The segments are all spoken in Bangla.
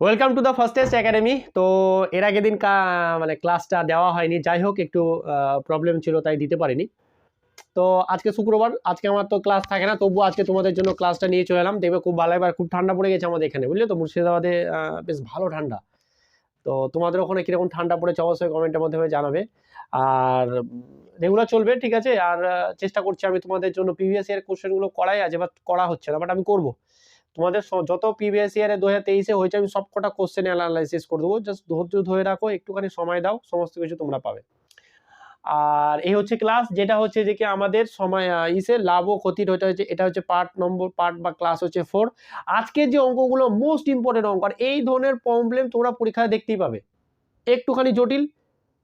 Welcome to the fastest academy. তো এর আগের দিন মানে ক্লাসটা দেওয়া হয়নি, যাই হোক একটু প্রবলেম ছিল তাই দিতে পারিনি। তো আজকে শুক্রবার, আজকে আমার তো ক্লাস থাকে না, তবুও আজকে তোমাদের জন্য ক্লাসটা নিয়ে চলে এলাম। দেখবে খুব ভালো, এবার খুব ঠান্ডা পড়ে গেছে আমাদের এখানে, বুঝলে তো, মুর্শিদাবাদে বেশ ভালো ঠান্ডা। তো তোমাদের ওখানে কীরকম ঠান্ডা পড়েছে অবশ্যই কমেন্টের মাধ্যমে জানাবে। আর রেগুলার চলবে, ঠিক আছে। আর চেষ্টা করছি আমি তোমাদের জন্য প্রিভিয়াস ইয়ার কোশ্চেনগুলো করাই আছে, বাট করা হচ্ছে না, বাট আমি করবো। তোমাদের যত প্রিভিয়াস ইয়ারে 2023-এ হয়েছে আমি সব কটা কোশ্চেন অ্যানালাইসিস করে দেবো। জাস্ট ধৈর্য ধরে রাখো, একটুখানি সময় দাও, সমস্ত কিছু তোমরা পাবে। আর এই হচ্ছে ক্লাস, যেটা হচ্ছে যে কি আমাদের সময় লাভ ও ক্ষতির এটা হচ্ছে পার্ট বা ক্লাস হচ্ছে 4। আজকের যে অঙ্কগুলো মোস্ট ইম্পর্টেন্ট অঙ্ক, আর এই ধরনের প্রবলেম তোমরা পরীক্ষায় দেখতেই পাবে, একটুখানি জটিল,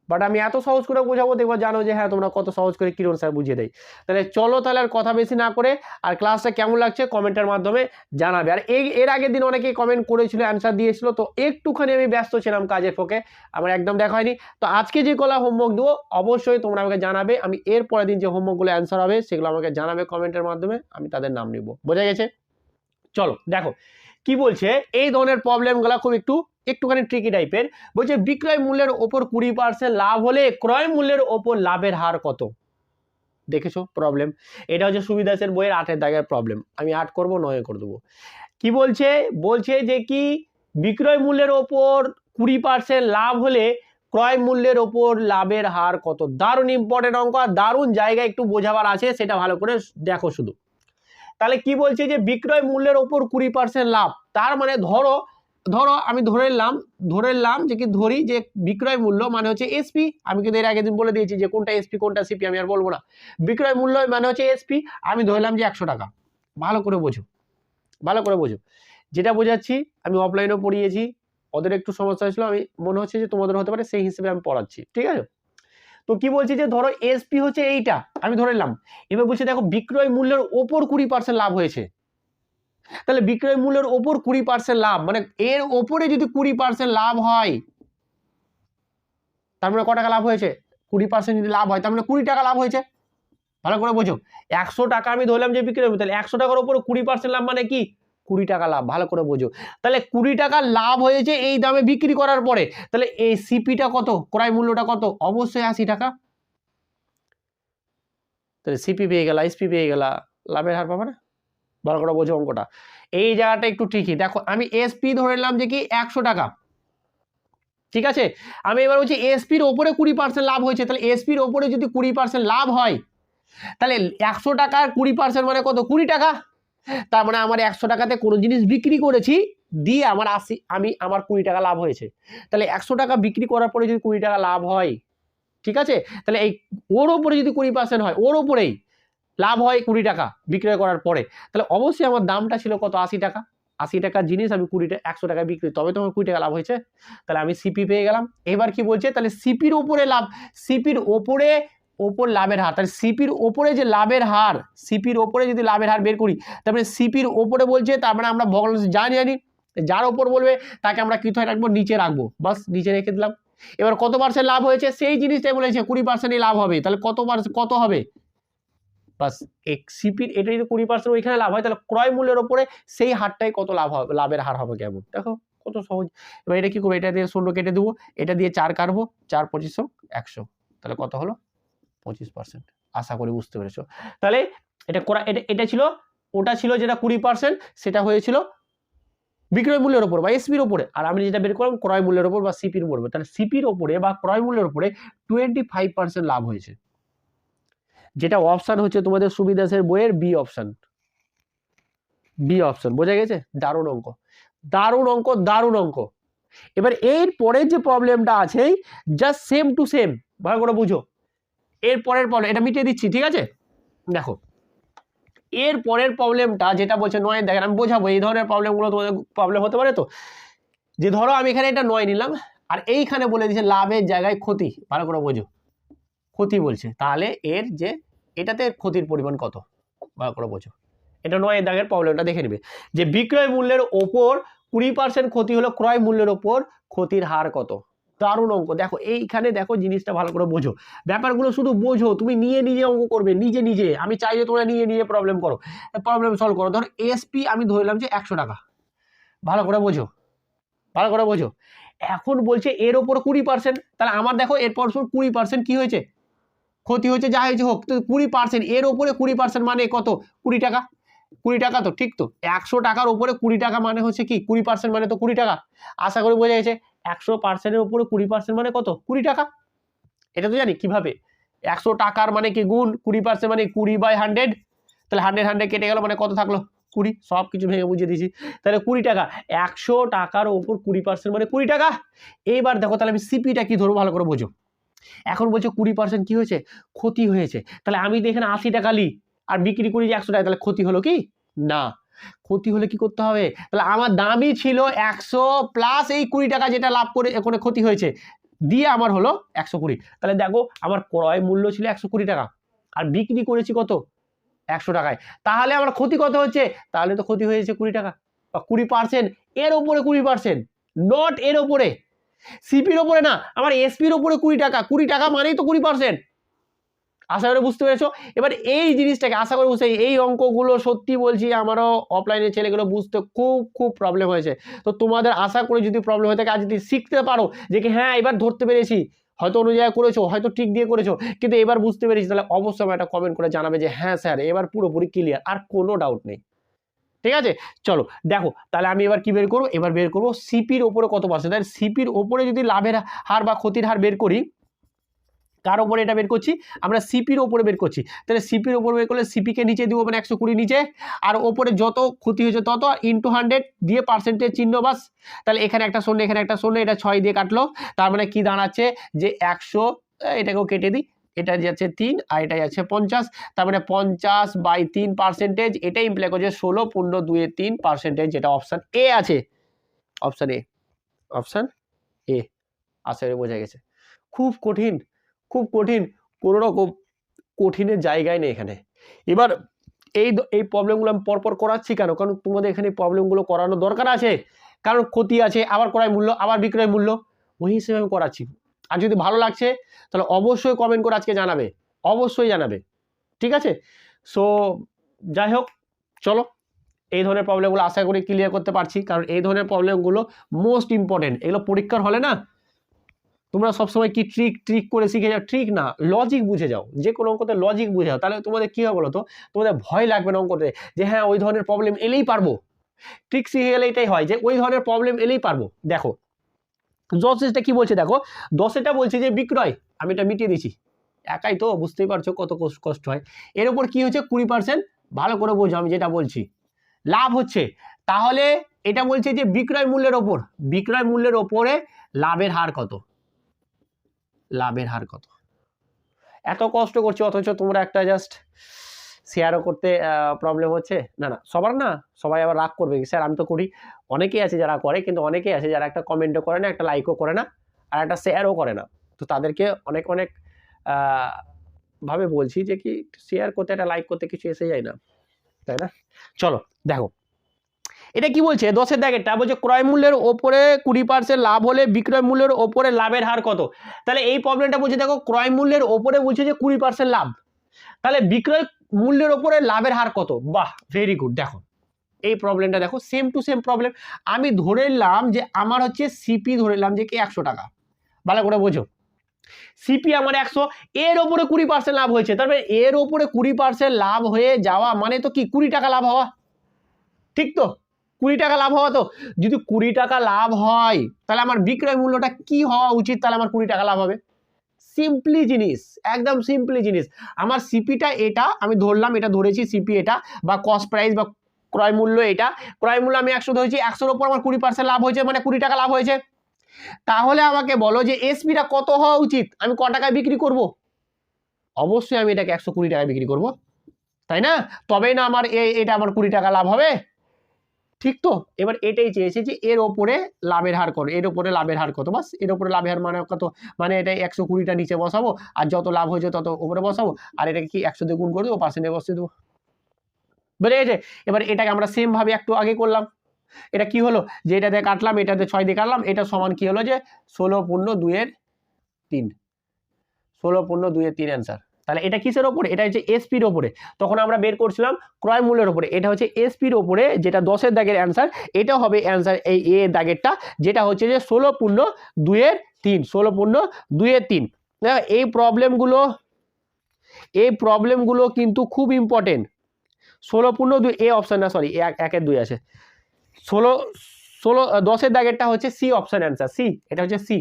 বাট আমি এত সহজ করে বোঝাবো, দেখবো জানো যে হ্যাঁ তোমরা কত সহজ করে কিরণ স্যার বুঝিয়ে দেয়। তাহলে চলো, তাহলে আর কথা বেশি না করে, আর ক্লাসটা কেমন লাগছে কমেন্টের মাধ্যমে জানাবে। আর এর আগের দিন অনেকেই কমেন্ট করেছিল, অ্যান্সার দিয়েছিল, তো একটুখানি আমি ব্যস্ত ছিলাম কাজের ফোকে, আমার একদম দেখা হয়নি। তো আজকে যে কলা হোমওয়ার্ক দেবো অবশ্যই তোমরা আমাকে জানাবে, আমি এর পরের দিন যে হোমওয়ার্কগুলো অ্যান্সার হবে সেগুলো আমাকে জানাবে কমেন্টের মাধ্যমে, আমি তাদের নাম নিব। বোঝা গেছে? চলো দেখো কি বলছে। এই ধরনের প্রবলেমগুলো খুব একটুখানি ট্রিকি টাইপের। বলছে বিক্রয় মূল্যের ওপর 20% লাভ হলে ক্রয় মূল্যের ওপর লাভের হার কত? দেখেছো প্রবলেম? এটা হচ্ছে সুবিধাসের বইয়ের 8-এর দাগের প্রবলেম। আমি 8 করব, 9 করে দেবো। কি বলছে? বলছে যে কি বিক্রয় মূল্যের ওপর 20% লাভ হলে ক্রয় মূল্যের ওপর লাভের হার কত? দারুণ ইম্পর্টেন্ট অঙ্ক, আর দারুণ জায়গায় একটু বোঝাবার আছে, সেটা ভালো করে দেখো শুধু। তাহলে কি বলছে যে বিক্রয় মূল্যের ওপর 20% লাভ, তার মানে ধরো আমি ধরে নিলাম যে কি ধরি যে বিক্রয় মূল্য মানে হচ্ছে এসপি। আমি কিন্তু এর আগের দিন বলে দিয়েছি যে কোনটা এসপি কোনটা সিপি, আমি আর বলবো না। বিক্রয় মূল্য মানে হচ্ছে এসপি, আমি ধরলাম যে 100 টাকা। ভালো করে বোঝো, যেটা বোঝাচ্ছি আমি অফলাইনেও পড়িয়েছি, ওদের একটু সমস্যা হয়েছিল, আমি মনে হচ্ছে যে তোমাদের হতে পারে, সেই হিসেবে আমি পড়াচ্ছি, ঠিক আছে। তো কি বলছি যে ধরো এসপি হচ্ছে এইটা, আমি ধরে নিলাম। এবার বলছি দেখো বিক্রয় মূল্যের ওপর 20% লাভ হয়েছে, তাহলে বিক্রয় মূল্যের ওপর 20% লাভ, মানে এর ওপরে যদি 20% লাভ হয়, তার মানে কত টাকা লাভ হয়েছে? 20% যদি লাভ হয় তার মানে 20 টাকা লাভ হয়েছে। ভালো করে বোঝো, 100 টাকা আমি ধরলাম যে বিক্রয়, তাহলে 100 টাকার উপর 20% লাভ মানে কি? 20 টাকা লাভ। ভালো করে বোঝো, তাহলে 20 টাকা লাভ হয়েছে এই দামে বিক্রি করার পরে, তাহলে এই সিপিটা কত, ক্রয় মূল্যটা কত? অবশ্যই 80 টাকা। তাহলে সিপি পেয়ে গেলা, এসপি পেয়ে গেলা, লাভের হার পাবে না? ভালো করে বোঝো অঙ্কটা, এই জায়গাটা একটু ঠিকই। দেখো আমি এসপি ধরে নিলাম যে কি 100 টাকা, ঠিক আছে। আমি এবার বলছি এসপির ওপরে 20% লাভ হয়েছে, তাহলে এসপির ওপরে যদি 20% লাভ হয়, তাহলে 100 টাকার 20% মানে কত? 20 টাকা। তার মানে আমার 100 টাকাতে কোনো জিনিস বিক্রি করেছি, দিয়ে আমার 80, আমার 20 টাকা লাভ হয়েছে। তাহলে 100 টাকা বিক্রি করার পরে যদি 20 টাকা লাভ হয়, ঠিক আছে, তাহলে এই ওর ওপরে যদি 20% হয়, ওর ওপরেই লাভ হয় 20 টাকা বিক্রয় করার পরে, তাহলে অবশ্যই আমার দামটা ছিল কত? 80 টাকা। 80 টাকার জিনিস আমি 100 টাকায় বিক্রি, তবে তো আমার 20 টাকা লাভ হয়েছে। তাহলে আমি সিপি পেয়ে গেলাম। এবার কি বলছে? তাহলে সিপির ওপরে লাভ, সিপির ওপর লাভের হার, তাহলে সিপির ওপরে যে লাভের হার, সিপির ওপরে যদি লাভের হার বের করি, তারপরে সিপির ওপরে বলছে, তার মানে আমরা ভগ্নাংশ জানি, যার ওপর বলবে তাকে আমরা কি রাখবো? নিচে রাখবো, বাস নিচে রেখে দিলাম। এবার কত পার্সেন্ট লাভ হয়েছে সেই জিনিসটাই বলেছে, 20%ই লাভ হবে, তাহলে কত হবে? বাস সিপির এটা যদি 20% ওইখানে লাভ হয়, তাহলে ক্রয় মূল্যের ওপরে সেই হারটাই কত লাভ হবে, লাভের হার হবে কেমন? দেখো কত সহজ। এবার এটা কি করবো? এটা দিয়ে 16 কেটে দেবো, এটা দিয়ে 4 কাটবো, 4 25 100, তাহলে কত হলো? 25%। আশা করি বুঝতে পেরেছো। তাহলে এটা ছিল, ওটা ছিল যেটা 20%, সেটা হয়েছিল বিক্রয় মূল্যের উপর বা এসপির উপরে, আর আমি যেটা বের করলাম ক্রয় মূল্যের উপর বা সিপির উপর। তাহলে সিপির উপরে বা ক্রয় মূল্যের উপরে 25% লাভ হয়েছে, যেটা অপশন হচ্ছে তোমাদের সুবিধাসের বইয়ের বি অপশন। বোঝা গেছে? দারুণ অঙ্ক। এবার এর পরের যে প্রবলেমটা আছে, জাস্ট সেম টু সেম, ভালো করে বুঝো। এর পরের প্রবলেম এটা মিটিয়ে দিচ্ছি, ঠিক আছে। দেখো এর পরের প্রবলেমটা যেটা বলছে 9, দেখেন আমি বোঝাবো, এই ধরনের প্রবলেমগুলো তোমাদের প্রবলেম হতে পারে। তো যে ধরো আমি এখানে এটা 9 নিলাম, আর এইখানে বলে দিচ্ছে লাভের জায়গায় ক্ষতি। ভালো করে বোঝো, ক্ষতি বলছে, তাহলে এর যে এটাতে ক্ষতির পরিমাণ কত? ভালো করে বোঝো, এটা 9 দাগের প্রবলেমটা দেখে নেবে, যে বিক্রয় মূল্যের ওপর 20% ক্ষতি হলো, ক্রয় মূল্যের ওপর ক্ষতির হার কত? দারুণ অঙ্ক। দেখো এইখানে দেখো জিনিসটা ভালো করে বোঝো, ব্যাপারগুলো শুধু বোঝো, তুমি নিজে অঙ্ক করবে, নিজে। আমি চাই যে তোমরা নিজে প্রবলেম করো, প্রবলেম সলভ করো। ধরো এসপি আমি ধরলাম যে 100 টাকা, ভালো করে বোঝো, ভালো করে বোঝো। এখন বলছে এর ওপর 20%, তাহলে আমার দেখো এরপর 20% কি হয়েছে, ক্ষতি হয়েছে, যা হয়েছে হোক। তো 20% এর ওপরে 20% মানে কত, 20 টাকা। 20 টাকা তো, ঠিক তো, 100 টাকার উপরে 20 টাকা মানে হচ্ছে কি 20% মানে তো 20 টাকা। আশা করি বোঝা গেছে। 100%-এর উপরে 20% মানে কত, 20 টাকা। এটা তো জানি কিভাবে, 100 টাকার মানে কি গুণ 20% মানে 20/100, তাহলে 100 কেটে গেল মানে কত থাকলো, 20। সব কিছু ভেঙে বুঝিয়ে দিয়েছি। তাহলে 20 টাকা, 100 টাকার ওপর 20% মানে 20 টাকা। এইবার দেখো তাহলে আমি সিপিটা কি ধরবো, ভালো করে বোঝো। এখন বলছে 20% কি হয়েছে, ক্ষতি হয়েছে। তাহলে আমি তো এখানে 80 টাকা লি আর বিক্রি করি যে 100 টাকা, তাহলে ক্ষতি হলো কি না। ক্ষতি হলে কি করতে হবে, তাহলে আমার দামই ছিল 100 প্লাস এই 20 টাকা যেটা লাভ করে এখানে ক্ষতি হয়েছে দিয়ে আমার হলো 120। তাহলে দেখো আমার ক্রয় মূল্য ছিল 120 টাকা আর বিক্রি করেছি কত, 100 টাকায়। তাহলে আমার ক্ষতি কত হচ্ছে, তাহলে তো ক্ষতি হয়েছে 20 টাকা বা 20%। এর ওপরে 20%, নট এর ওপরে, সিপির ওপরে না, আমার এসপির ওপরে 20 টাকা। 20 টাকা মানেই তো 20%। আশা করে বুঝতে পেরেছো। এবার এই জিনিসটাকে আশা করে বুঝতে, এই অঙ্কগুলো সত্যি বলছি আমারও অফলাইনের ছেলেগুলো বুঝতে খুব খুব প্রবলেম হয়েছে। তো তোমাদের আশা করে যদি প্রবলেম হয়ে থাকে, আজ যদি শিখতে পারো যে কি হ্যাঁ এবার ধরতে পেরেছি, হয়তো অন্য জায়গায় করেছো, হয়তো ঠিক দিয়ে করেছো, কিন্তু এবার বুঝতে পেরেছি, তাহলে অবশ্যই একটা কমেন্ট করে জানাবে যে হ্যাঁ স্যার এবার পুরোপুরি ক্লিয়ার, আর কোনো ডাউট নেই। ঠিক আছে, চলো দেখো তাহলে আমি এবার কি বের করবো, এবার বের করবো সিপির ওপরে কত পার্সেন্ট। তাহলে সিপির ওপরে যদি লাভের হার বা ক্ষতির হার বের করি, কার ওপরে এটা বের করছি, আমরা সিপির ওপরে বের করছি। তাহলে সিপির ওপরে বের করলে সিপিকে নিচে দিব, মানে 120 নিচে, আর ওপরে যত ক্ষতি হয়েছে তত ইন্টু 100 দিয়ে পার্সেন্টেজ চিহ্ন বাস। তাহলে এখানে একটা শূন্য, এখানে একটা শূন্য, এটা 6 দিয়ে কাটলো, তার মানে কি দাঁড়াচ্ছে যে 100, এটাকেও কেটে দিই, এটা যাচ্ছে 3 আর এটা যাচ্ছে 50, তার মানে 50/3%। এটা ইমপ্লাই করছে 16.23%, যেটা অপশন এ আছে, অপশন এ, অপশন এ। আশা করি বোঝা গেছে। খুব কঠিন, খুব কঠিন, কোনো রকম কঠিনের জায়গায় নেই এখানে। এবার এই প্রবলেমগুলো আমি পরপর করাচ্ছি কেন, কারণ তোমাদের এখানে প্রবলেমগুলো করানো দরকার আছে, কারণ ক্ষতি আছে, আবার ক্রয় মূল্য, আবার বিক্রয় মূল্য, ওই হিসেবে আমি করাচ্ছি। আর যদি ভালো লাগছে তাহলে অবশ্যই কমেন্ট করে আজকে জানাবে, অবশ্যই জানাবে, ঠিক আছে। সো যাই হোক, চলো এই ধরনের প্রবলেমগুলো আশা করি ক্লিয়ার করতে পারছি, কারণ এই ধরনের প্রবলেমগুলো মোস্ট ইম্পর্টেন্ট। এগুলো পরীক্ষার হলে না তোমরা সবসময় কি ট্রিক করে শিখে যাও, ট্রিক না, লজিক বুঝে যাও, যে কোনো অঙ্কতে লজিক বুঝে যাও, তাহলে তোমাদের কি হবে বলো তো, তোমাদের ভয় লাগবে না অঙ্কতে যে হ্যাঁ ওই ধরনের প্রবলেম এলেই পারবো। ট্রিক শিখে গেলে এটাই হয় যে ওই ধরনের প্রবলেম এলেই পারবো। দেখো 10টা কি বলছে, দেখো 10টা বলছে যে বিক্রয়, আমি এটা মিটিয়ে দিচ্ছি, একাই তো বুঝতেই পারছো কত কষ্ট হয়। এর উপর কি হচ্ছে 20%, ভালো করে বোঝো আমি যেটা বলছি, লাভ হচ্ছে। তাহলে এটা বলছে যে বিক্রয় মূল্যের ওপর, বিক্রয় মূল্যের ওপরে লাভের হার কত, লাভের হার কত। এত কষ্ট করছি অথচ তোমরা একটা জাস্ট শেয়ারও করতে প্রবলেম হচ্ছে। না না, সবার না, সবাই আবার রাগ করবে স্যার আমি তো করি, অনেকেই আছে যারা করে, কিন্তু অনেকেই আছে যারা একটা কমেন্টও করে না, একটা লাইকও করে না, আর একটা শেয়ারও করে না। তো তাদেরকে অনেক অনেক ভাবে বলছি যে কি শেয়ার করতে, একটা লাইক করতে কিছু এসে যায় না, তাই না। চলো দেখো এটা কি বলছে, 10-এর দাগেরটা বলছে ক্রয় মূল্যের ওপরে 20% লাভ হলে বিক্রয় মূল্যের ওপরে লাভের হার কত। তাহলে এই প্রবলেমটা বলছে দেখো ক্রয় মূল্যের ওপরে বলছে যে 20% লাভ, তাহলে বিক্রয় মূল্যের ওপরে লাভের হার কত। বাহ, ভেরি গুড। দেখো এই প্রবলেমটা দেখো সেম টু সেম প্রবলেম। আমি ধরে নিলাম যে আমার হচ্ছে সিপি ধরে নিলাম যে কি 100 টাকা, ভালো করে বোঝো, সিপি আমার 100, এর ওপরে 20% লাভ হয়েছে, তারপরে এর ওপরে 20% লাভ হয়ে যাওয়া মানে তো কি 20 টাকা লাভ হওয়া, ঠিক তো, 20 টাকা লাভ হওয়া। তো যদি 20 টাকা লাভ হয় তাহলে আমার বিক্রয় মূল্যটা কি হওয়া উচিত, তাহলে আমার 20 টাকা লাভ হবে। সিম্পলি জিনিস, একদম সিম্পলি জিনিস। আমার সিপিটা এটা আমি ধরলাম, এটা ধরেছি সিপি এটা, বা কস্ট প্রাইস বা ক্রয় মূল্য এটা, ক্রয় মূল্য আমি 100 ধরেছি, 100-র উপর আমার 20% লাভ হয়েছে মানে 20 টাকা লাভ হয়েছে। তাহলে আমাকে বলো যে এসপিটা কত হওয়া উচিত, আমি ক টাকায় বিক্রি করব। অবশ্যই আমি এটাকে 120 টাকায় বিক্রি করব, তাই না, তবেই না আমার এটা আমার 20 টাকা লাভ হবে, ঠিক তো। এবার এটাই চেয়েছে যে এর ওপরে লাভের হার কত, এর ওপরে লাভের হার কত, বাস এর ওপরে লাভের হার মানে কত, মানে এটা 120টা নিচে বসাবো আর যত লাভ হয়েছে তত উপরে বসাবো, আর এটাকে কি 100 দিয়ে গুণ করে দেবো, পার্সেন্টে বসিয়ে দেবো, বেড়ে গেছে। এবার এটাকে আমরা সেম ভাবে একটু আগে করলাম, এটা কি হলো যে এটাতে কাটলাম, এটাতে 6 দিয়ে কাটলাম, এটা সমান কি হলো যে 16.2 এর 3, 16.2 এর 3 অ্যান্সার। তাহলে এটা কিসের ওপরে? এটা হচ্ছে এসপির ওপরে। তখন আমরা বের করছিলাম ক্রয় মূল্যের ওপরে। এটা হচ্ছে এসপির ওপরে, যেটা 10-এর দাগের অ্যান্সার। এটা হবে অ্যান্সার এই এ দাগেরটা, যেটা হচ্ছে যে 16.2-3, 16.2-3। দেখো এই প্রবলেমগুলো কিন্তু খুব ইম্পর্টেন্ট। 16.2 এ অপশন না, সরি 1-2 আছে। 10-এর দাগেরটা হচ্ছে সি অপশন অ্যান্সার, সি, এটা হচ্ছে সি।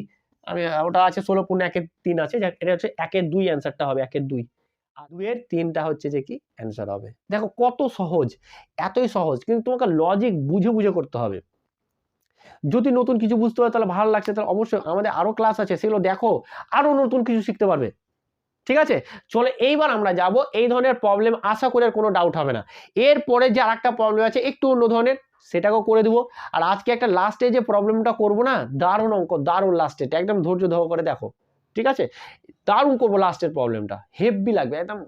আমি ওটা আছে 16.1-3 আছে, এটা হচ্ছে 1-2 অ্যান্সারটা হবে, 1-2, আর 2-3টা হচ্ছে যে কি অ্যান্সার হবে। দেখো কত সহজ, এতই সহজ, কিন্তু তোমাকে লজিক বুঝে বুঝে করতে হবে। যদি নতুন কিছু বুঝতে হয় তাহলে ভালো লাগছে, তাহলে অবশ্যই আমাদের আরো ক্লাস আছে, সেগুলো দেখো, আরো নতুন কিছু শিখতে পারবে। ঠিক আছে, চলো এইবার আমরা যাব, এই ধরনের প্রবলেম আশা করে কোনো ডাউট হবে না। এরপরে যে আরেকটা প্রবলেম আছে একটু অন্য ধরনের, সেটাকেও করে দেবো। আর আজকে একটা লাস্টে যে প্রবলেমটা করব না, দারুণ অঙ্ক, দারুণ লাস্টে, একদম ধৈর্য ধরে করে দেখো। ঠিক আছে, দারুণ করবো লাস্টের প্রবলেমটা, হেভি লাগবে, একদম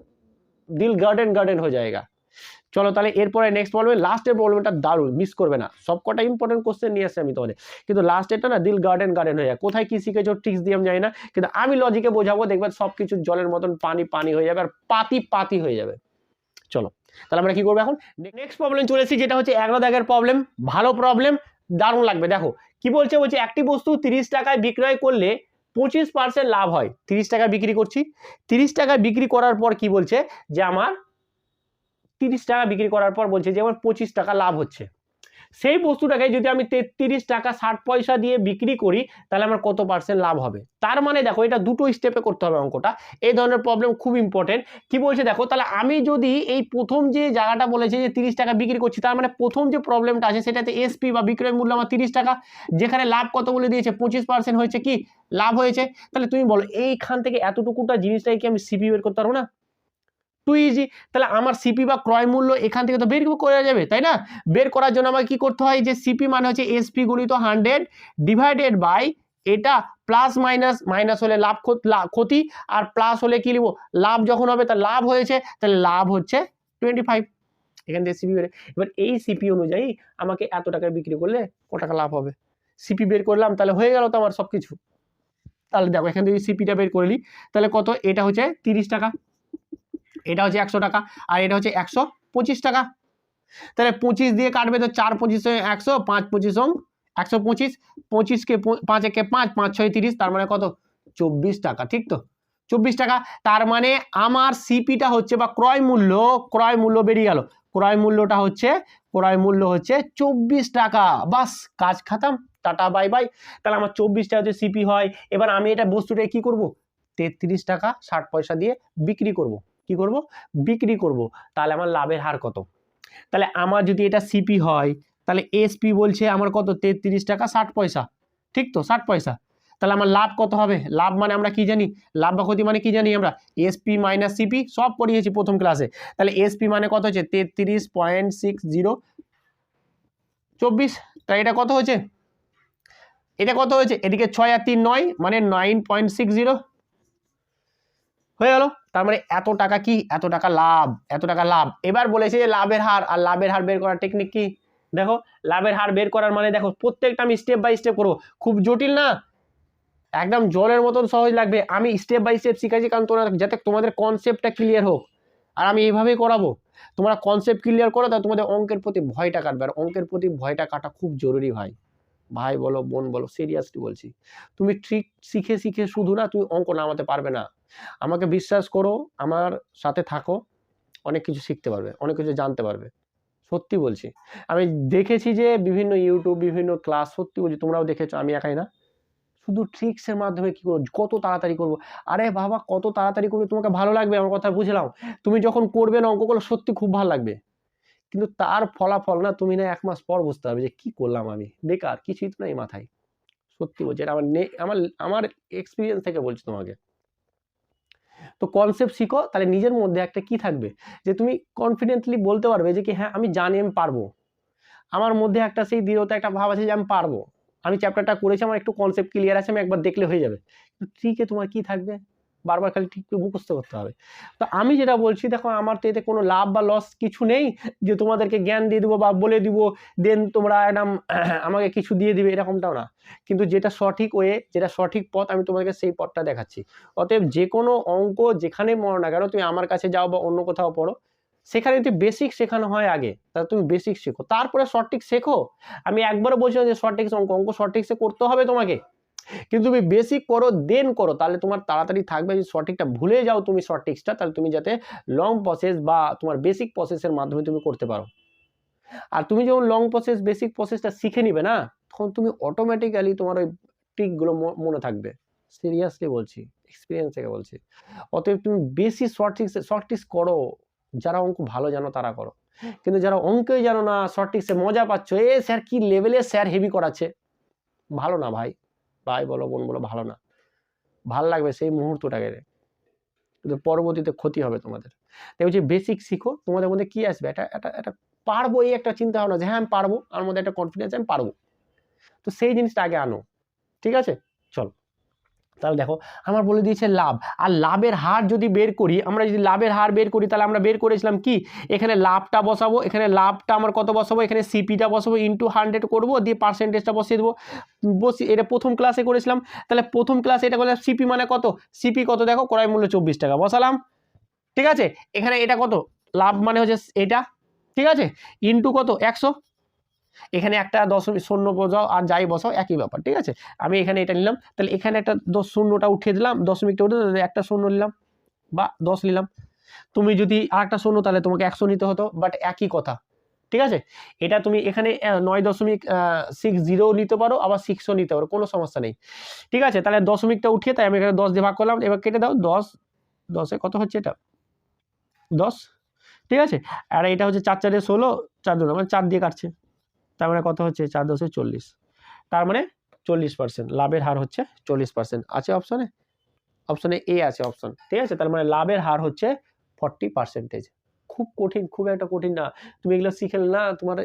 দিল গার্ডেন হয়ে যায়গা। চলো তাহলে এরপরে নেক্সট প্রবলেম, লাস্টের প্রবলেমটা দারুণ, মিস করবে না। সবকটা ইম্পর্টেন্ট কোশ্চেন নিয়ে আসছে আমি তোমাদের, কিন্তু লাস্টেরটা না দিল গার্ডেন হয়ে যায়। কোথায় কি শিখেছো ট্রিক্স দিয়ে আমি জানি না, কিন্তু আমি লজিকে বোঝাবো, দেখবে সবকিছু জলের মতন পানি হয়ে যাবে, আর পাতি হয়ে যাবে। চলো তাহলে আমরা কি করবো এখন, নেক্সট প্রবলেম চলে এসেছি, যেটা হচ্ছে 11 দাগের প্রবলেম। ভালো প্রবলেম, দারুণ লাগবে। দেখো কি বলছে, একটি বস্তু 30 টাকায় বিক্রয় করলে 25% লাভ হয়। 30 টাকায় বিক্রি করছি, 30 টাকায় বিক্রি করার পর কি বলছে যে আমার 30 টাকা বিক্রি করার পর বলছে যে আমার 25 টাকা লাভ হচ্ছে। সেই বস্তুটাকে যদি আমি 33 টাকা 60 পয়সা দিয়ে বিক্রি করি, তাহলে আমার কত পার্সেন্ট লাভ হবে। তার মানে দেখো এটা দুটো স্টেপে করতে হবে অঙ্কটা, এই ধরনের প্রবলেম খুব ইম্পর্টেন্ট। কি বলছে দেখো, তাহলে আমি যদি এই প্রথম যে জায়গাটা বলেছে যে 30 টাকা বিক্রি করছি, তার মানে প্রথম যে প্রবলেমটা আছে সেটাতে এসপি বা বিক্রয় মূল্য আমার 30 টাকা, যেখানে লাভ কত বলে দিয়েছে 25% হয়েছে কি লাভ হয়েছে। তাহলে তুমি বলো এইখান থেকে এতটুকুটা জিনিসটাকে কি আমি সিপি বের করতে পারবো না? Too easy. তাহলে আমার সিপি বা ক্রয় মূল্য এখান থেকে তো বের করা যাবে, তাই না? বের করার জন্য আমাকে কি করতে হয়, যে সিপি মানে হচ্ছে এসপি গুণিত 100 ডিভাইডেড বাই এটা, প্লাস মাইনাস হলে লাভ ক্ষতি, আর প্লাস হলে কি লিখবো লাভ। যখন হবে তার লাভ হয়েছে, তাহলে লাভ হচ্ছে 25, এখান থেকে সিপি বের। এবার এই সিপি অনুযায়ী আমাকে এত টাকায় বিক্রি করলে কত টাকা লাভ হবে, সিপি বের করলাম, তাহলে হয়ে গেল তো আমার সবকিছু। তাহলে দেখো এখান থেকে সিপিটা বের করে নিই, তাহলে কত, এটা হচ্ছে 30 টাকা, এটা হচ্ছে 100 টাকা, আর এটা হচ্ছে 125 টাকা। তাহলে 25 দিয়ে কাটবে তো 4-25 100, 5-25 125, 25 কে 5 একে 5, 5 6 30, তার মানে কত 24 টাকা। ঠিক তো, 24 টাকা। তার মানে আমার সিপিটা হচ্ছে বা ক্রয় মূল্য বেরিয়ে গেল, ক্রয় মূল্য হচ্ছে 24 টাকা। বাস, কাজ খাতাম, টাটা বাই বাই। তাহলে আমার 24 টাকা হচ্ছে সিপি হয়। এবার আমি এটা বস্তুটা কি করব, 33 টাকা 60 পয়সা দিয়ে বিক্রি করব। কি করব, বিক্রি করব। তাহলে আমার লাভের হার কত? তাহলে আমার যদি এটা সিপি হয়, তাহলে এসপি বলছে আমার কত 33 টাকা 60 পয়সা। ঠিক তো, 60 পয়সা। তাহলে আমার লাভ কত হবে? লাভ মানে আমরা কি জানি, লাভ বা ক্ষতি মানে কি জানি আমরা, এসপি মাইনাস সিপি, সব পড়িয়েছি প্রথম ক্লাসে। তাহলে এসপি মানে কত হচ্ছে 33.6024। তাই এটা কত হয়েছে, এটা কত হয়েছে, এদিকে 6 আর 3 9, মানে 9.60 হয়ে গেল। তার মানে এত টাকা কি, এত টাকা লাভ, এত টাকা লাভ। এবার বলেছে যে লাভের হার, আর লাভের হার বের করার টেকনিক কি, দেখো লাভের হার বের করার মানে দেখো প্রত্যেকটা আমি স্টেপ বাই স্টেপ করবো, খুব জটিল না, একদম জলের মতন সহজ লাগবে। আমি স্টেপ বাই স্টেপ শিখাচ্ছি, কারণ তোমরা যাতে তোমাদের কনসেপ্টটা ক্লিয়ার হোক, আর আমি এইভাবেই করাবো। তোমরা কনসেপ্ট ক্লিয়ার করো, তাহলে তোমাদের অঙ্কের প্রতি ভয়টা কাটবে, আর অঙ্কের প্রতি ভয়টা কাটা খুব জরুরি ভাই বলো বোন বলো, সিরিয়াসলি বলছি। তুমি ট্রিক শিখে শুধু না তুমি অঙ্ক নামাতে পারবে না। আমাকে বিশ্বাস করো, আমার সাথে থাকো, অনেক কিছু শিখতে পারবে, অনেক কিছু জানতে পারবে, সত্যি বলছি। আমি দেখেছি যে বিভিন্ন ইউটিউব, বিভিন্ন ক্লাস, সত্যি বলছি তোমরাও দেখেছো, আমি একাই না, শুধু ট্রিক্সের মাধ্যমে কি করবো, কত তাড়াতাড়ি করবো। আরে বাবা, কত তাড়াতাড়ি করবে তোমাকে ভালো লাগবে, আমার কথা বুঝলাম। তুমি যখন করবে না অঙ্কগুলো, সত্যি খুব ভালো লাগবে, কিন্তু তার ফলাফল না তুমি না 1 মাস পর বুঝতে পারবে যে কি করলাম আমি, বেকার, কিছুই তো নাই মাথায়। সত্যি বলছি, এটা আমার এক্সপিরিয়েন্স থেকে বলছি তোমাকে। তো কনসেপ্ট শিখো, তাহলে নিজের মধ্যে একটা কি থাকবে, যে তুমি কনফিডেন্টলি বলতে পারবে যে কি হ্যাঁ আমি জানি, আমি পারবো। আমার মধ্যে একটা সেই দৃঢ়তা, একটা ভাব আছে যে আমি পারবো, আমি চ্যাপ্টারটা করেছি, আমার একটু কনসেপ্ট ক্লিয়ার আছে, আমি একবার দেখলে হয়ে যাবে। ট্রিকে তোমার কি থাকবে, বারবার খালি ঠিক মুখস্থ করতে হবে। তো আমি যেটা বলছি, দেখো আমার তো এতে কোনো লাভ বা লস কিছু নেই যে তোমাদেরকে জ্ঞান দিয়ে দেবো বা বলে দিব দেন তোমরা একদম আমাকে কিছু দিয়ে দিবে, এরকমটাও না। কিন্তু যেটা সঠিক ওয়ে, যেটা সঠিক পথ, আমি তোমাদেরকে সেই পথটা দেখাচ্ছি। অতএব যে কোনো অঙ্ক যেখানে পড়ো না কেন, তুমি আমার কাছে যাও বা অন্য কোথাও পড়ো, সেখানে যদি বেসিক শেখানো হয় আগে, তাহলে তুমি বেসিক শেখো, তারপরে শর্ট ট্রিক শেখো। আমি একবারও বলছি না যে শর্ট ট্রিক্স অঙ্ক শর্ট ট্রিক্সে করতে হবে তোমাকে, কিন্তু তুমি বেসিক করো দেন করো, তাহলে তোমার তাড়াতাড়ি থাকবে। যদি শর্ট ট্রিকটা ভুলে যাও তুমি শর্ট ট্রিক্সটা, তাহলে তুমি যাতে লং প্রসেস বা তোমার বেসিক প্রসেসের মাধ্যমে তুমি করতে পারো। আর তুমি যখন লং প্রসেস বেসিক প্রসেসটা শিখে নিবে না, তখন তুমি অটোমেটিক্যালি তোমার ওই ট্রিকগুলো মনে থাকবে। সিরিয়াসলি বলছি, এক্সপিরিয়েন্স থেকে বলছি। অতএব তুমি বেশি শর্ট ট্রিক্স করো, যারা অঙ্ক ভালো জানো তারা করো। কিন্তু যারা অঙ্কই জানো না, শর্ট ট্রিক্সে মজা পাচ্ছ, এ স্যার কি লেভেলে স্যার হেভি করাচ্ছে, ভালো না ভাই, ভাই বলো বোন বলো, ভালো না। ভাল লাগবে সেই মুহূর্তটাকে, কিন্তু পরবর্তীতে ক্ষতি হবে তোমাদের। তাই বলছি বেসিক শিখো। তোমাদের মধ্যে কি আসবে, এটা পারবো, এই একটা চিন্তা ভাবনা যে হ্যাঁ আমি পারবো, আমার মধ্যে একটা কনফিডেন্স আমি পারবো, তো সেই জিনিসটা আগে আনো। ঠিক আছে, চলো তাহলে দেখো আমার বলে দিয়েছে লাভ, আর লাভের হার যদি বের করি, আমরা যদি লাভের হার বের করি, তাহলে আমরা বের করেছিলাম কি, এখানে লাভটা বসাবো, এখানে লাভটা আমার কত বসাবো, এখানে সিপিটা বসাবো, ইন্টু 100 করবো, দিয়ে পার্সেন্টেজটা বসিয়ে দেবো। এটা প্রথম ক্লাসে করেছিলাম। তাহলে প্রথম ক্লাসে এটা করলাম, সিপি মানে কত, সিপি কত দেখো, ক্রয় মূল্য 24 টাকা বসালাম। ঠিক আছে, এখানে এটা কত, লাভ মানে হচ্ছে এটা, ঠিক আছে, ইন্টু কত 100, এখানে একটা দশমিক শূন্য বসাও আর যাই বসাও একই ব্যাপার। ঠিক আছে, আমি এখানে এটা নিলাম, তাহলে এখানে একটা শূন্যটা উঠিয়ে দিলাম, দশমিকটা উঠে একটা শূন্য নিলাম বা 10 নিলাম। তুমি যদি আরেকটা শূন্য, তাহলে তোমাকে 100 নিতে হতো, বাট একই কথা। ঠিক আছে, এটা তুমি এখানে 9.60 নিতে পারো, আবার 6ও নিতে পারো, কোনো সমস্যা নেই। ঠিক আছে, তাহলে দশমিকটা উঠিয়ে, তাই আমি এখানে 10 দিয়ে ভাগ করলাম, এবার কেটে দাও, 10 কত হচ্ছে, এটা 10। ঠিক আছে, আর এটা হচ্ছে 4 4 16, 4 2 মানে 4 দিয়ে কাটছে, তার মানে কত হচ্ছে 4 10 40, তার মানে 40%, লাভের হার হচ্ছে 40% আছে অপশনে, অপশনে এ আছে অপশন। ঠিক আছে, তার মানে লাভের হার হচ্ছে 40%। খুব কঠিন, খুব একটা কঠিন না, তুমি এগুলো শিখলে না, তোমার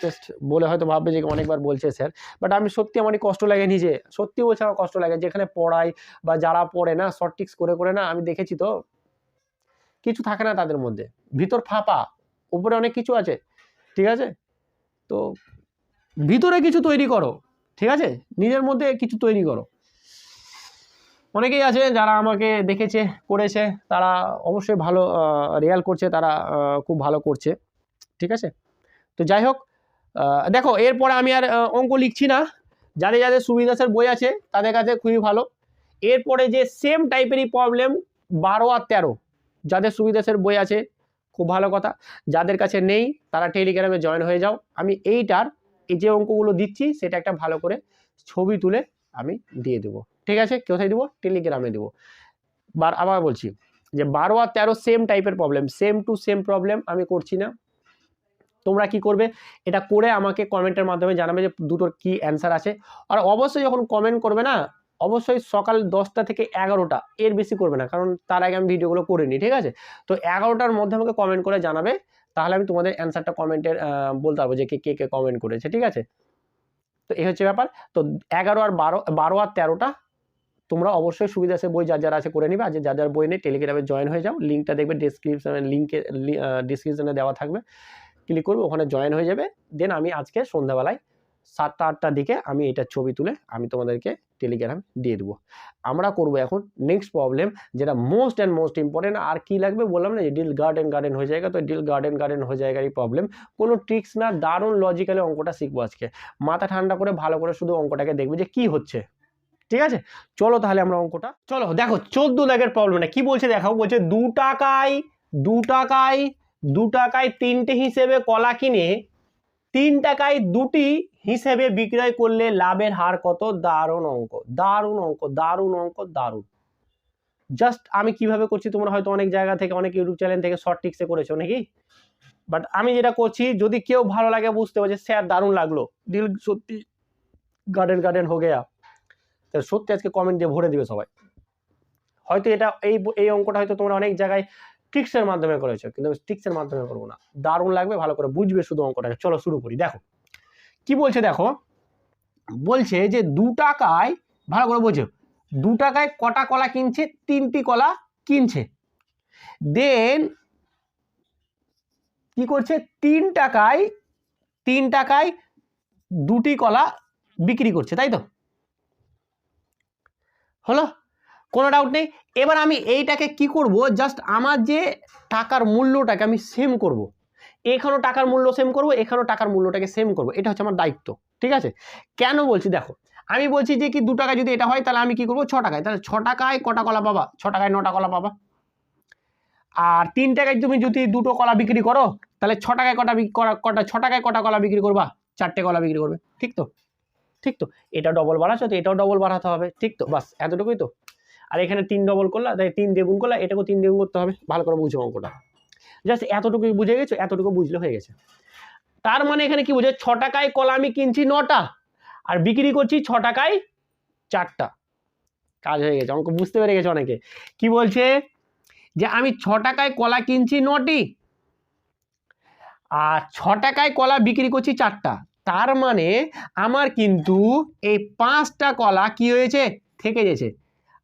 জাস্ট বলে হয়তো ভাববে যে অনেকবার বলছে স্যার, বাট আমি সত্যি আমারই কষ্ট লাগে, নিজে সত্যি বলছে আমার কষ্ট লাগে, যেখানে পড়াই বা যারা পড়ে না শর্ট ট্রিক্স করে করে না, আমি দেখেছি তো কিছু থাকে না তাদের মধ্যে, ভিতর ফাঁপা, উপরে অনেক কিছু আছে। ঠিক আছে, তো ভিতরে কিছু তৈরি করো, ঠিক আছে, নিজের মধ্যে কিছু তৈরি করো। অনেকেই আছে যারা আমাকে দেখেছে করেছে, তারা অবশ্যই ভালো রিয়াল করছে, তারা খুব ভালো করছে। ঠিক আছে, তো যাই হোক, দেখো এরপরে আমি আর অঙ্ক লিখছি না, যাদের যাদের সুবিধাসের বই আছে তাদের কাছে খুবই ভালো। এরপরে যে সেম টাইপেরই প্রবলেম 12 আর 13, যাদের সুবিধাসের বই আছে খুব ভালো কথা, যাদের কাছে নেই তারা টেলিগ্রামে জয়েন হয়ে যাও। আমি এইটার এই যে অঙ্কগুলো দিচ্ছি সেটা একটা ভালো করে ছবি তুলে আমি দিয়ে দেবো। ঠিক আছে, কোথায় দেবো, টেলিগ্রামে দেবো। আবার বলছি যে 12 আর 13 সেম টাইপের problem, same to same problem আমি করছি না। তোমরা কি করবে, এটা করে আমাকে কমেন্টের মাধ্যমে জানাবে যে দুটোর কি অ্যান্সার আছে। আর অবশ্যই যখন কমেন্ট করবে না, অবশ্যই সকাল 10টা থেকে 11টা, এর বেশি করবে না, কারণ তার আগে আমি ভিডিওগুলো করে নিই। ঠিক আছে, তো 11টার মধ্যে আমাকে কমেন্ট করে জানাবে, তাহলে আমি তোমাদের অ্যান্সারটা কমেন্টের বলতে পারবো যে কে কে কমেন্ট করেছে। ঠিক আছে, তো এই হচ্ছে ব্যাপার। তো 11 আর 12 আর 13টা তোমরা অবশ্যই সুবিধা আছে বই যার যার আছে করে নিবে, আর যার যার বই নেই টেলিগ্রামে জয়েন হয়ে যাও, লিঙ্কটা দেখবে ডিসক্রিপশনে দেওয়া থাকবে, ক্লিক করবে, ওখানে জয়েন হয়ে যাবে। দেন আমি আজকে সন্ধ্যাবেলায় 7টা 8টার দিকে আমি এটার ছবি তুলে আমি তোমাদেরকে টেলিগ্রাম দিয়ে দেবো। আমরা করব এখন নেক্সট প্রবলেম, যেটা মোস্ট অ্যান্ড মোস্ট ইম্পর্টেন্ট। আর কি লাগবে বললাম না, যে ডিল গার্ডেন হয়ে যায়গা, তো ডিল গার্ডেন হয়ে যায়গা এই প্রবলেম, কোনো ট্রিক্স না, দারুণ লজিক্যালি অঙ্কটা শিখবো আজকে। মাথা ঠান্ডা করে ভালো করে শুধু অঙ্কটাকে দেখবে যে কি হচ্ছে। ঠিক আছে, চলো তাহলে আমরা অঙ্কটা, চলো দেখো 14 দাগের প্রবলেমটা কি বলছে দেখাও। বলছে 2 টাকায় 3টে হিসেবে কলা কিনে 3 টাকায় 2টি হিসেবে বিক্রয় করলে লাভের হার কত। দারুণ অঙ্ক, দারুণ অঙ্ক, দারুণ অঙ্ক, দারুণ। জাস্ট আমি কিভাবে করছি, তোমরা হয়তো অনেক জায়গা থেকে, অনেক ইউটিউব চ্যানেল থেকে শর্ট ট্রিক্সে করেছো নাকি, বাট আমি যেটা করছি, যদি কেউ ভালো লাগে বুঝতে পারছে স্যার দারুণ লাগলো, দিল সত্যি গার্ডেন হো গেয়া, সত্যি আজকে কমেন্ট দিয়ে ভরে দিবে সবাই। হয়তো এটা এই অঙ্কটা হয়তো তোমরা অনেক জায়গায় ট্রিক্সের মাধ্যমে করেছো, কিন্তু ট্রিক্সের মাধ্যমে করবো না, দারুণ লাগবে, ভালো করে বুঝবে শুধু অঙ্কটাকে। চলো শুরু করি। দেখো কি বলছে, দেখো বলছে যে 2 টাকায়, ভালো করে বোঝো, 2 টাকায় কটা কলা কিনছে? 3টি কলা কিনছে। দেন কি করছে? 3 টাকায় 2টি কলা বিক্রি করছে, তাই তো? হলো? কোনো ডাউট নেই। এবার আমি এইটাকে কি করব, জাস্ট আমার যে টাকার মূল্যটাকে আমি সেম করব, এখানেও টাকার মূল্য সেম করব, এখানেও টাকার মূল্যটাকে সেম করব, এটা হচ্ছে আমার দায়িত্ব। ঠিক আছে, কেন বলছি দেখো, আমি বলছি যে কি 2 টাকায় যদি এটা হয় তাহলে আমি কি করব 6 টাকায়, তাহলে 6 টাকায় কটা কলা পাবা? 6 টাকায় 9টা কলা পাবা। আর 3 টাকায় তুমি যদি 2টো কলা বিক্রি করো তাহলে 6 টাকায় কটা 6 টাকায় কটা কলা বিক্রি করবা? 4টে কলা বিক্রি করবে। ঠিক তো? ঠিক তো? এটা ডবল বাড়াচ্ছ তো এটাও ডবল বাড়াতে হবে। ঠিক তো? বাস এতটুকুই তো। আর এখানে 3 ডবল করলা, তাই 3 দিয়ে গুণ করলা, এটাকেও 3 দিয়ে গুণ করতে হবে। ভালো করে বুঝো অঙ্কটা। জাস্ট এতটুকুই বুঝে গেছো, এতটুকু বুঝলে হয়ে গেছে। তার মানে এখানে কি বুঝে? 6 টাকায় কলা আমি কিনছি 9টা আর বিক্রি করছি 6 টাকায় 4টা। কাজ হয়ে গেছে, অঙ্ক বুঝতে পেরে গেছে অনেকে। কি বলছে? যে আমি 6 টাকায় কলা কিনছি 9টি আর 6 টাকায় কলা বিক্রি করছি 4টা। তার মানে আমার কিন্তু এই 5টা কলা কি হয়েছে? থেকে গেছে।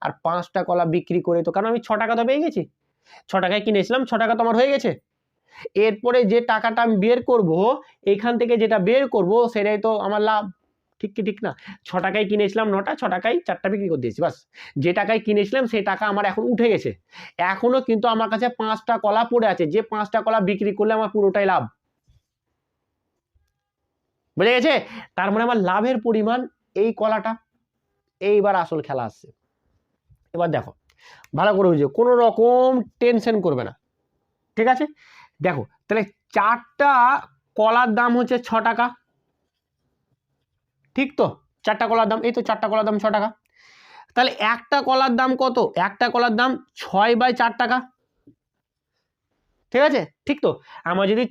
আর 5টা কলা বিক্রি করে তো, কারণ আমি 6 টাকা তো পেয়ে গেছি, 6 টাকায় কিনেছিলাম, 6 টাকা তো আমার হয়ে গেছে। এরপরে যে টাকাটা আমি বের করব, এখান থেকে যেটা বের করব সেটাই তো আমার লাভ। ঠিক কি ঠিক না? 6 টাকায় কিনেছিলাম 9টা, 6 টাকায় 4টা বিক্রি করে দিয়েছি, বাস। যে টাকায় কিনেছিলাম সেই টাকা আমার এখন উঠে গেছে। এখনো কিন্তু আমার কাছে 5টা কলা পড়ে আছে, যে 5টা কলা বিক্রি করলে আমার পুরোটাই লাভ। বুঝে গেছে? তার মানে আমার লাভের পরিমাণ এই কলাটা। এইবার আসল খেলা আসছে। এবার দেখো ভালো করে বুঝো, কোনো রকম টেনশন করবে না। ঠিক আছে, দেখো তাহলে 4টা কলার দাম হচ্ছে 6 টাকা। ঠিক তো? 4টা কলার দাম, এই তো 4টা কলার দাম 6 টাকা। তাহলে একটা কলার দাম কত? একটা কলার দাম 6/4 টাকা। ঠিক আছে, ঠিক তো? আমরা যদি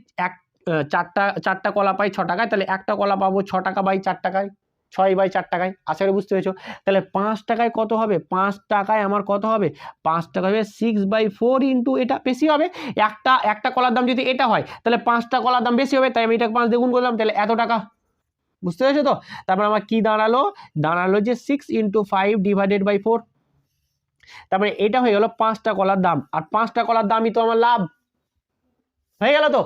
4টা কলা পাই 6 টাকায়, তাহলে একটা কলা পাবো 6 টাকা বাই 4 টাকায়, 6/4 টাকায়। আশা করি বুঝতে পেরেছো। তাহলে 5 টাকায় কত হবে? 5 টাকায় আমার কত হবে? 5 টাকা হবে 6/4 ইন্টু এটা বেশি হবে। একটা কলার দাম যদি এটা হয় তাহলে 5টা কলার দাম বেশি হবে, তাই আমি এটাকে 5 দিয়ে গুণ করলাম, তাহলে এত টাকা। বুঝতে পেরেছো তো? তারপর আমার কি দাঁড়ালো? দাঁড়ালো যে 6 × 5 / 4। তারপরে এটা হয়ে গেল 5টা কলার দাম, আর 5টা কলার দামই তো আমার লাভ। হয়ে গেল তো?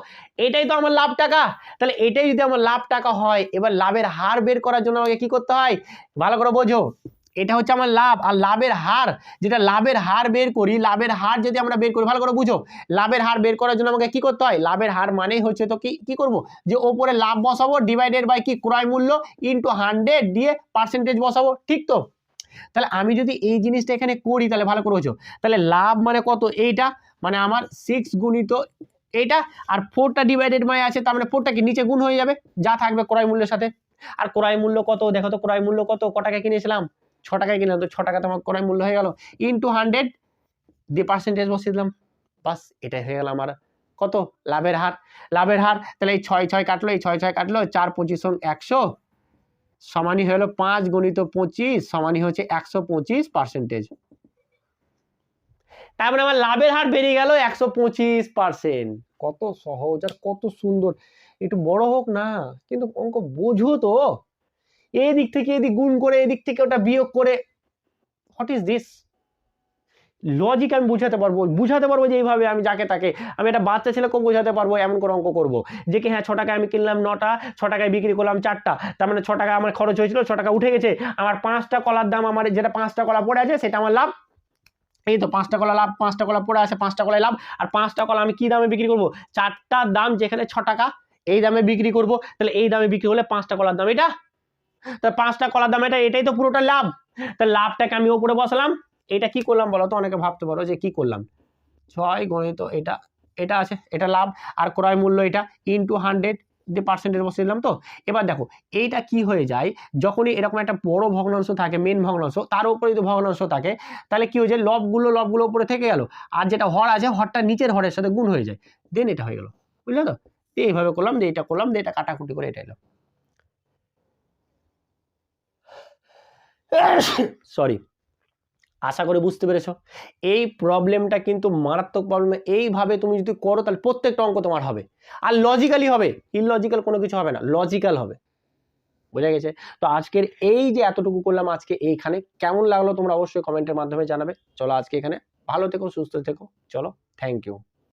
এটাই তো আমার লাভ টাকা। তাহলে এটাই যদি আমার লাভ টাকা হয়, এবার লাভের হার বের করার জন্য আমাকে কি করতে হয়? ভালো করে বোঝো। এটা হচ্ছে আমার লাভ, আর লাভের হার, যেটা লাভের হার বের করি, লাভের হার যদি আমরা বের করি, ভালো করে বুঝো, লাভের হার বের করার জন্য আমাকে কি করতে হয়? লাভের হার মানেই হচ্ছে তো কি করব, যে ওপরে লাভ বসাবো ডিভাইডেড বাই কি ক্রয় মূল্য ইন্টু 100 দিয়ে পার্সেন্টেজ বসাবো। ঠিক তো? তাহলে আমি যদি এই জিনিসটা এখানে করি তাহলে ভালো করে বোঝো, তাহলে লাভ মানে কত? এইটা মানে আমার 6 গুণিত এইটা, আর 4টা ডিভাইডেড বাই আছে, তার মানে 4টা কি নিচে গুণ হয়ে যাবে, যা থাকবে ক্রয় মূল্যের সাথে। আর ক্রয় মূল্য কত দেখো তো? ক্রয় মূল্য কত? ক টাকায় কিনেছিলাম? 6 টাকায় কিনলাম, তো 6 টাকা তো আমার ক্রয় মূল্য হয়ে গেল, ইন্টু 100 দিয়ে পার্সেন্টেজ বসিয়ে দিলাম। বাস, এটাই হয়ে গেল আমার কত? লাভের হার। লাভের হার, তাহলে এই 6 কাটলো, এই 6 কাটলো, 4 25 100 সমানই হলো 5 গুণিত 25 সমানই হচ্ছে 125%। তারপরে আমার লাভের হার বেরিয়ে গেল 125%। কত সহজ আর কত সুন্দর। একটু বড় হোক না, কিন্তু অঙ্ক বোঝো তো। এদিক থেকে এদিক গুণ করে, এদিক থেকে ওটা বিয়োগ করে, হোয়াট ইজ দিস? লজিক আমি বুঝাতে পারবো যে এইভাবে আমি যাকে তাকে, আমি একটা বাচ্চা ছেলেকেও বোঝাতে পারবো, এমন করে অঙ্ক করবো যে কি হ্যাঁ 6 টাকায় আমি কিনলাম 9টা, 6 টাকায় বিক্রি করলাম 4টা, তার মানে 6 টাকা আমার খরচ হয়েছিল, 6 টাকা উঠে গেছে, আমার 5টা কলার দাম, আমার যেটা 5টা কলা পড়ে আছে সেটা আমার লাভ। এই তো 5টা কলা লাভ, 5টা কলা পড়ে আছে, 5টা কলায় লাভ। আর 5টা কলা আমি কি দামে বিক্রি করবো? 4টার দাম যেখানে 6 টাকা, এই দামে বিক্রি করব। তাহলে এই দামে বিক্রি করলে 5টা কলার দাম এটা, তাহলে 5টা কলার দাম এটা, এটাই তো পুরোটা লাভ। তাহলে লাভটাকে আমি উপরে বসালাম। এটা কি করলাম বলো তো? অনেকে ভাবতে পারো যে কি করলাম, 6 গণিত এটা আছে, এটা লাভ, আর ক্রয় মূল্য এটা ইন্টু 100 দিয়ে পার্সেন্টেজ বসিয়ে দিলাম। তো এবার দেখো এইটা কি হয়ে যায়, যখনই এরকম একটা বড় ভগ্নাংশ থাকে, মেন ভগ্নাংশ, তার উপরে যদি ভগ্নাংশ থাকে তাহলে কি হয়ে যায়? লবগুলো উপরে থেকে গেল, আর যেটা হর আছে হরটা নিচের হরের সাথে গুণ হয়ে যায়, দেন এটা হয়ে গেল। বুঝলে তো? এইভাবে করলাম, যে এটা করলাম, যে এটা কাটাকুটি করে এটা এলো। সরি, আশা করি বুঝতে পেরেছো। এই প্রবলেমটা কিন্তু মারাত্মক প্রবলেম। এইভাবে তুমি যদি করো তাহলে প্রত্যেকটা অঙ্ক তোমার হবে, আর লজিক্যালি হবে, ইললজিক্যাল কোনো কিছু হবে না, লজিক্যাল হবে। বোঝা গেছে? তো আজকের এই যে এতটুকু করলাম আজকে এইখানে, কেমন লাগলো তোমরা অবশ্যই কমেন্টের মাধ্যমে জানাবে। চলো আজকে এখানে, ভালো থেকো, সুস্থ থেকো। চলো, থ্যাংক ইউ।